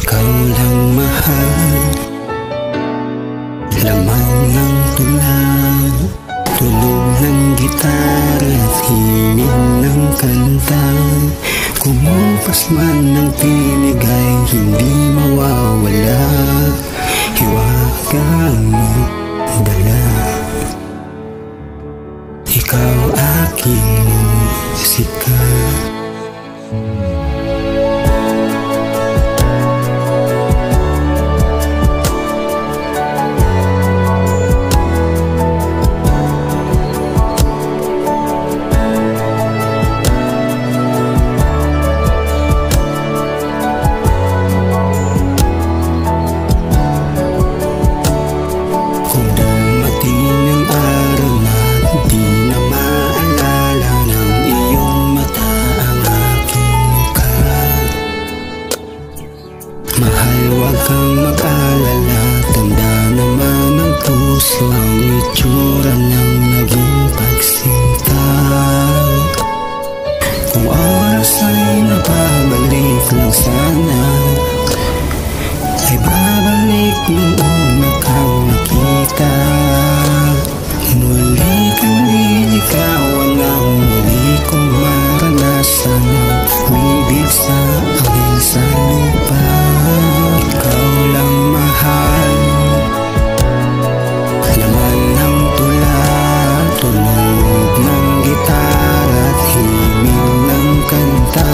ikaw lang mahal. Lamang ng tulang, tunog ng gitara at himig ng kanta. Kumupas man ng tinig ay hindi mawawala. Hiwagang dala, ikaw aking musika. Mahal, wag kang mag-alala. Tanda naman ng puso ang itsura ng naging pagsinta. Kung oras ay nababalik lang sana, ay babalik noon na kang nakita. Muli kang liligawan ng muli kong maranasan ang umibig sa amin sa lupa. Ikaw lang mahal, laman ng tula, tunog ng gitara at himig ng kanta.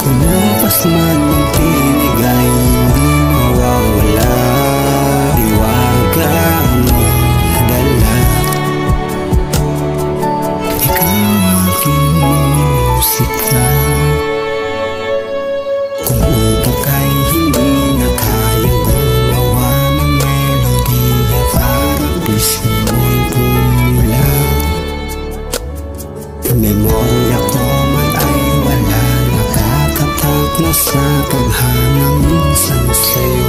Kumupas man ng tinig ay hindi mawawala. Hiwaga mo dala, ikaw aking musika. Kung utak ay hindi na kayang gumawa ng melodiya, parang pisngi mo'y bumula. Memorya ko man ay wala, nakakatak na sa tadhanang minsan sa'yo